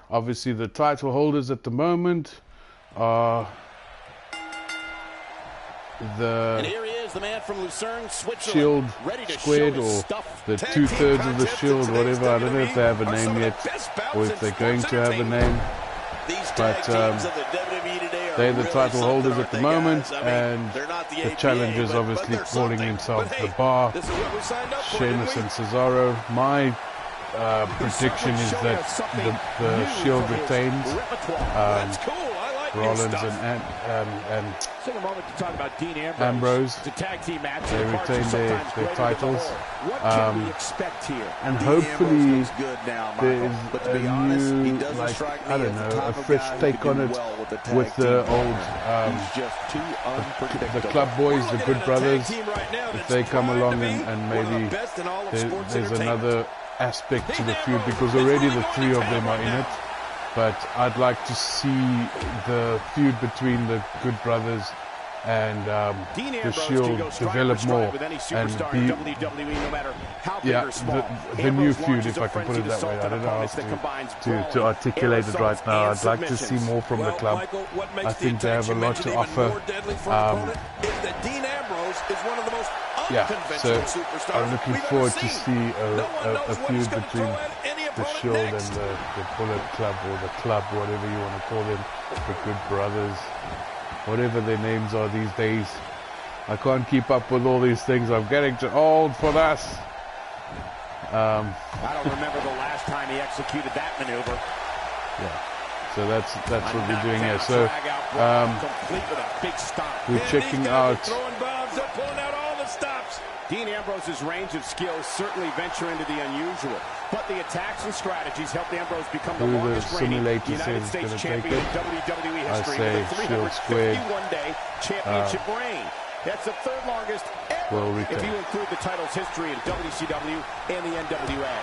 Obviously, the title holders at the moment are And here he is, the man from Lucerne, Shield Squared, or the 2/3 of the Shield, whatever. I don't know if they have a name yet, or if they're going to have a name. But they're the title holders at the moment, and the challenger's obviously calling himself the Bar, Sheamus and Cesaro. My prediction is that the Shield retains. Rollins and Ambrose, they retain their titles, and hopefully there is a new, like, I don't know, a fresh take on it with the old, the Club Boys, the Good Brothers. If they come along and maybe there's another aspect to the feud, because already the three of them are in it. But I'd like to see the feud between the Good Brothers and the Shield develop more, and be, the new feud, if I can put it that way. I don't know how to articulate it right now. I'd like to see more from the club. I think they have a lot to offer. So I'm looking forward to see a feud between the Shield and the Bullet Club, or the Club, whatever you want to call them, the Good Brothers, whatever their names are these days. I can't keep up with all these things. I'm getting too old for this. I don't remember the last time he executed that maneuver. Yeah. So that's what we're doing here. So we're checking out. Dean Ambrose's range of skills certainly venture into the unusual, but the attacks and strategies helped Ambrose become the longest reigning United States champion in WWE history with a 351-day championship reign. That's the third longest ever if you include the title's history in WCW and the NWA.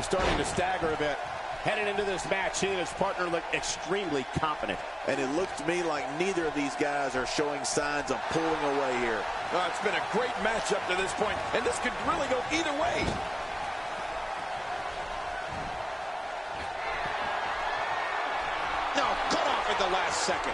Starting to stagger a bit. Heading into this match, he and his partner look extremely confident. And it looks to me like neither of these guys are showing signs of pulling away here. It's been a great match up to this point, and this could really go either way. No, cut off at the last second.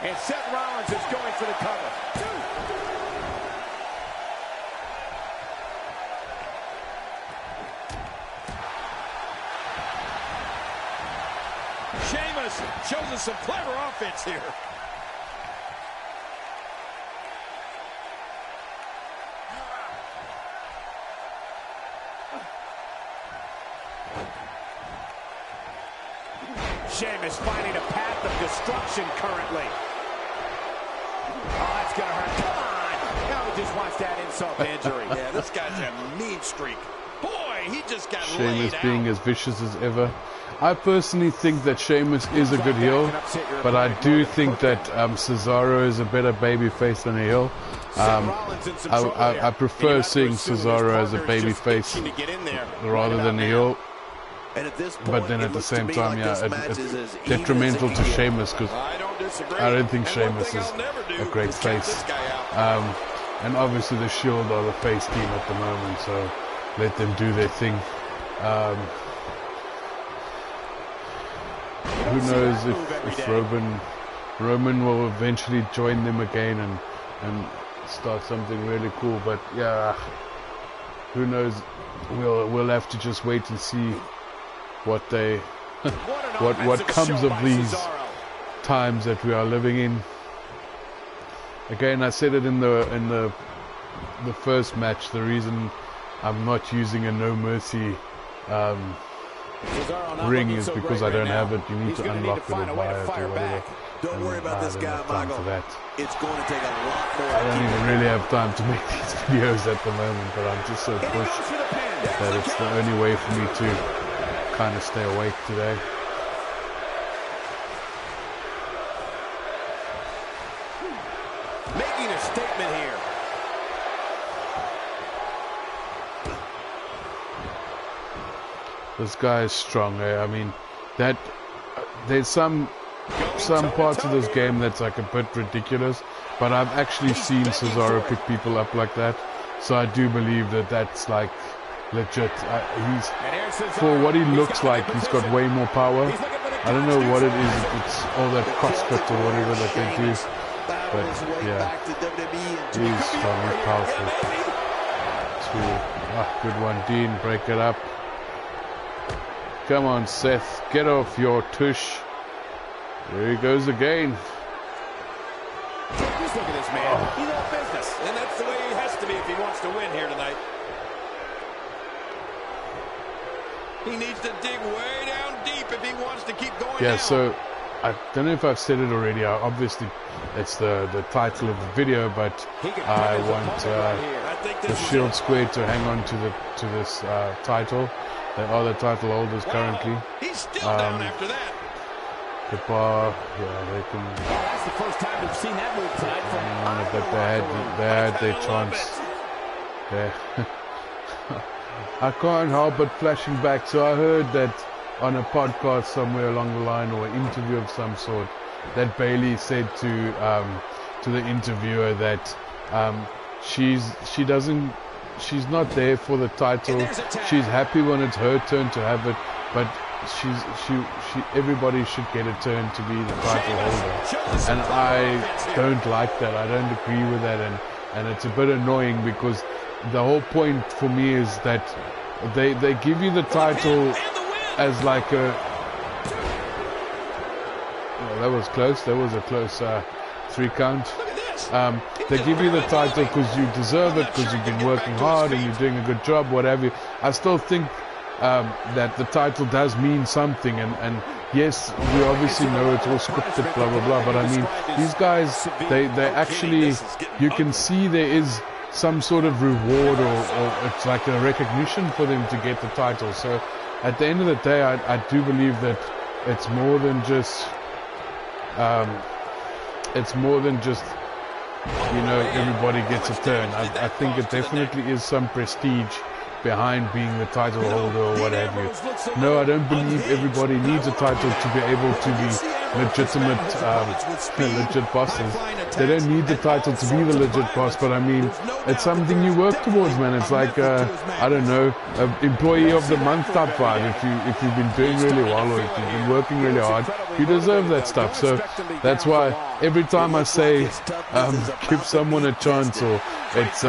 And Seth Rollins is going for the cover. Sheamus shows us some clever offense here. Sheamus finding a path of destruction currently. Oh, that's going to hurt. Come on. Now he just wants that insult to injury. Yeah, this guy's a mean streak. Boy, he just got Sheamus laid being out. as vicious as ever. I personally think that Sheamus is a good heel, but I do think that Cesaro is a better babyface than a heel. I prefer seeing Cesaro as a babyface rather than a heel. But then at the same time, it's detrimental to Sheamus, because I don't think Sheamus is a great face. And obviously the Shield are the face team at the moment, so let them do their thing. Who knows if Roman will eventually join them again and start something really cool. But yeah, who knows? We'll have to just wait and see what comes of these times that we are living in. Again, I said it in the first match. The reason I'm not using a No Mercy ring is because I don't have it. You need to unlock it or buy it or whatever. Don't worry about this guy, Michael. It's going to take a lot more. I don't even really have time to make these videos at the moment, but I'm just so pushed that it's the only way for me to kind of stay awake today. Making a statement here. This guy is strong. I mean, that there's some parts of this game that's like a bit ridiculous, but I've actually seen Cesaro pick people up like that, so I do believe that that's like legit. He's, for what he looks like, he's got way more power. I don't know what it is. It's all that CrossFit or whatever that they do, but yeah, he's strong, he's powerful. Good one, Dean. Break it up. Come on, Seth. Get off your tush. There he goes again. Just look at this man. He's all business. And that's the way he has to be if he wants to win here tonight. He needs to dig way down deep if he wants to keep going down. So I don't know if I've said it already. Obviously, it's the title of the video, but I want the Shield Square to hang on to this title. They are the title holders currently. He's still down after that. The bar, yeah, they can. That's the first time we've seen that move tonight. But they had their chance. Yeah. I can't help but flashing back. So I heard that on a podcast somewhere along the line, or an interview of some sort, that Bayley said to the interviewer that she's not there for the title. She's happy when it's her turn to have it, but everybody should get a turn to be the title holder, and I don't like that. I don't agree with that, and it's a bit annoying, because the whole point for me is that they give you the title as like a. Oh, that was close. That was a close 3 count. They give you the title because you deserve it, because you've been working hard and you're doing a good job, whatever. I still think that the title does mean something, and yes, we obviously know it's all scripted, blah blah blah, but I mean, these guys, they actually, you can see there is some sort of reward, or it's like a recognition for them to get the title. So at the end of the day, I do believe that it's more than just everybody gets a turn. I think it definitely is some prestige behind being the title holder or what have you. No, I don't believe everybody needs a title to be able to be legitimate, legit bosses. They don't need the title to be the legit boss, but I mean, it's something you work towards, man. It's like, I don't know, employee of the month type vibe. If you've been doing really well, or if you've been working really hard, you deserve that stuff. So that's why every time I say, give someone a chance, or it's,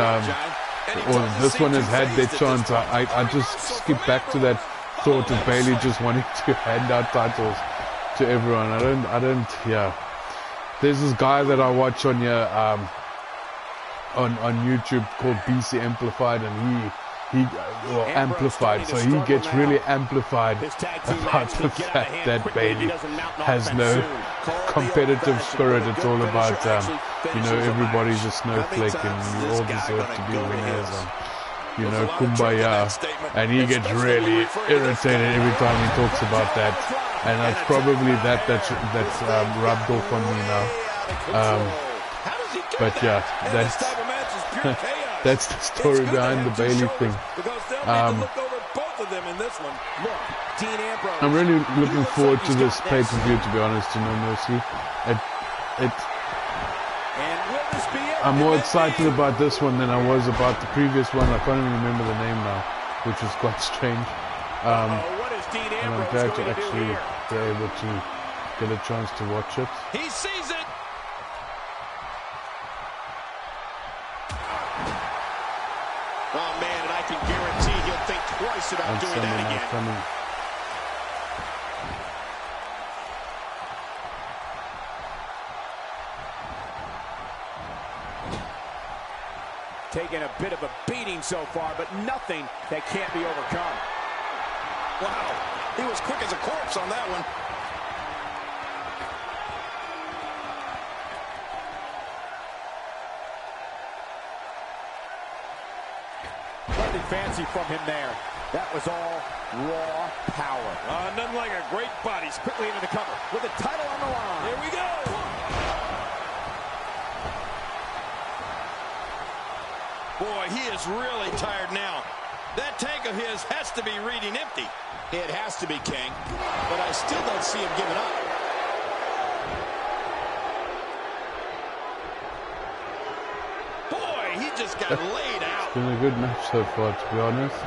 or this one has had their chance, I just skip back to that thought of Bayley just wanting to hand out titles to everyone. I don't, yeah. There's this guy that I watch on here, on YouTube, called BC Amplified, and Amplified, so he gets really amplified about the fact that Bayley has no competitive spirit. It's all about, everybody's a snowflake and you all deserve to be winners, and, kumbaya. And he gets really irritated every time he talks about that, and that's probably that's rubbed off on me now. But yeah, that's the story behind the Bayley thing. I'm really looking forward to this pay-per-view, to be honest, to No Mercy. I'm more excited about this one than I was about the previous one. I can't even remember the name now, which is quite strange. And I'm glad to actually be able to get a chance to watch it. He sees it. Oh man, and I can guarantee he'll think twice about doing that again. Taking a bit of a beating so far, but nothing that can't be overcome. Wow, he was quick as a corpse on that one. fancy from him there. That was all raw power. Nothing like a great body. Quickly into the cover with the title on the line. Here we go. Boy, he is really tired now. That tank of his has to be reading empty. It has to be, King, but I still don't see him giving up. Boy, he just got laid out. It's been a good match so far, to be honest.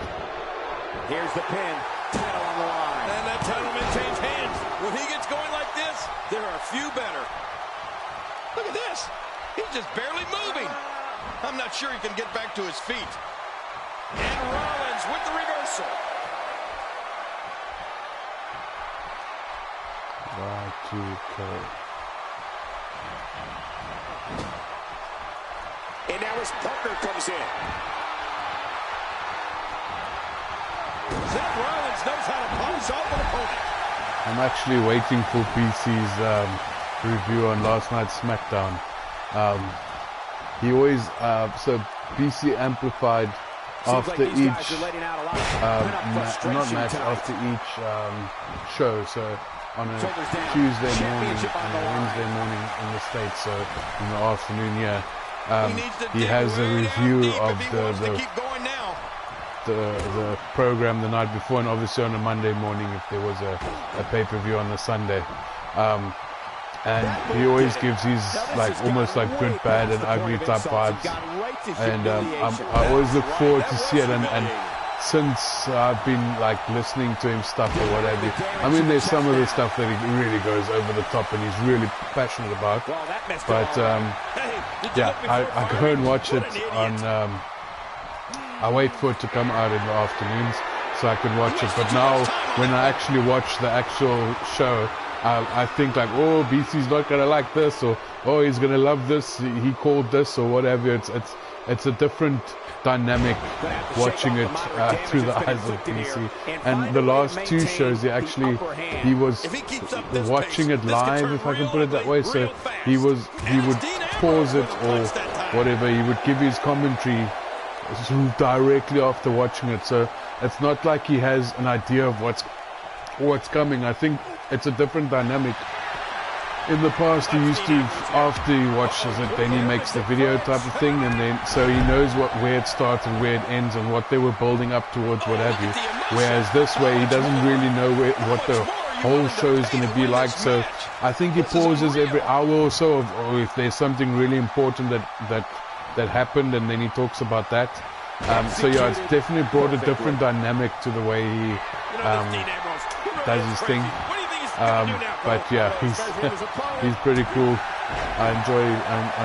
Here's the pin. Title on the line. And that title maintains hands. When he gets going like this, there are a few better. Look at this. He's just barely moving. I'm not sure he can get back to his feet. And Rollins with the reversal. Y2K. And now his partner comes in. Seth Rollins knows how to polish off an opponent. I'm actually waiting for BC's review on last night's SmackDown. He always, so BC amplified after each, not match, after each show. So on a Tuesday morning and a Wednesday morning in the States, so in the afternoon, yeah. He has a review of the program the night before, and obviously on a Monday morning if there was a pay-per-view on the Sunday. And he always gives his almost like good, bad, and ugly type vibes. And I always look forward to see it. And since I've been listening to him stuff or what have you, I mean, there's some of the stuff that he really goes over the top and he's really passionate about. But yeah, I go and watch it on. I wait for it to come out in the afternoons so I can watch it. But now, when I actually watch the actual show, I think oh, BC's not gonna like this, or oh, he's gonna love this. He called this, or whatever. It's a different dynamic watching it through the eyes of BC. And the last two shows, he was watching it live, if I can put it that way. So he would pause it or whatever. He would give his commentary directly after watching it. So it's not like he has an idea of what's coming. I think it's a different dynamic. In the past, he used to, after he watches it, then he makes the video type of thing, and then so he knows where it starts and where it ends and what they were building up towards, what have you. Whereas this way, he doesn't really know what the whole show is going to be like. So I think he pauses every hour or so, or if there's something really important that happened, and then he talks about that. So yeah, it's definitely brought a different dynamic to the way he does his thing. But yeah, he's pretty cool. I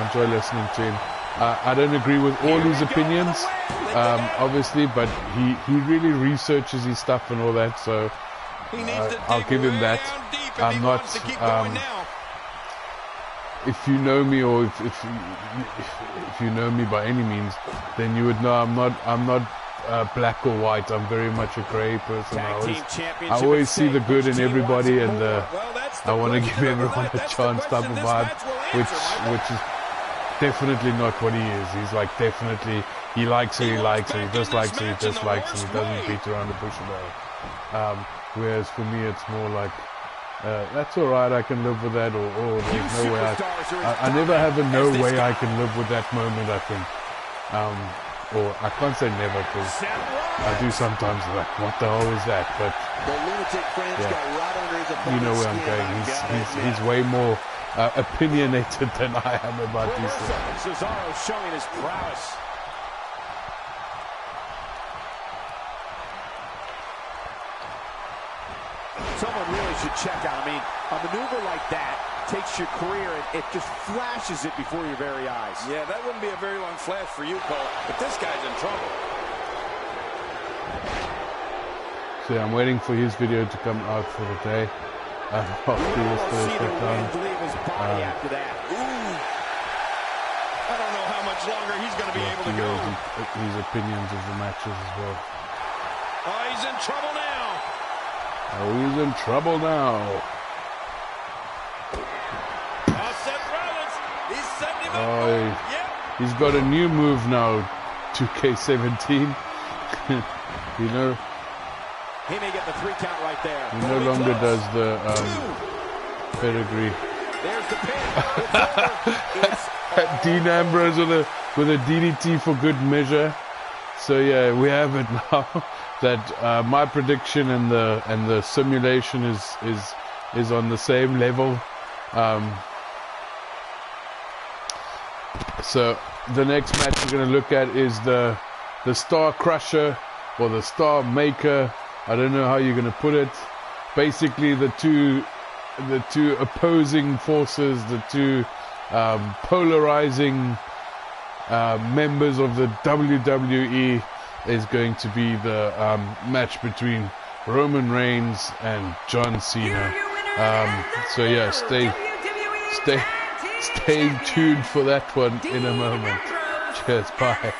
enjoy listening to him. I don't agree with all his opinions, obviously, but he really researches his stuff and all that. So I'll give him that. I'm not. If you know me, or if you know me by any means, then you would know I'm not black or white. I'm very much a grey person. I always see the good in everybody, and I want to give everyone a chance type of vibe, which is definitely not what he is. He's definitely, he likes it, he likes it, he dislikes it, he dislikes it, he doesn't beat around the bush about it. Whereas for me, it's more that's alright, I can live with that, or there's no way I never have a no way I can live with that moment, I think. Or I can't say never, because I do sometimes what the hell is that? But yeah, you know where I'm going. He's way more opinionated than I am about these things. Cesaro showing his prowess. Someone really should check out. I mean, a maneuver like that takes your career and it just flashes it before your very eyes. Yeah, that wouldn't be a very long flash for you, Cole, but this guy's in trouble. So yeah, I'm waiting for his video to come out for the day. After yesterday's breakdown. After that. Ooh. I don't know how much longer he's going to be able to go. His opinions of the matches as well. Oh, he's in trouble now. Oh, he's in trouble now. Oh, he's got a new move now, 2K17. You know, he may get the 3 count right there. he no longer does the pedigree. There's the pin. It's Dean Ambrose with a DDT for good measure. So yeah, we have it now. That my prediction and the simulation is on the same level. So the next match we're going to look at is the Star Crusher or the Star Maker. I don't know how you're going to put it. Basically, the two opposing forces, the two polarizing members of the WWE is going to be the match between Roman Reigns and John Cena. So yeah, stay tuned for that one in a moment. Cheers, bye.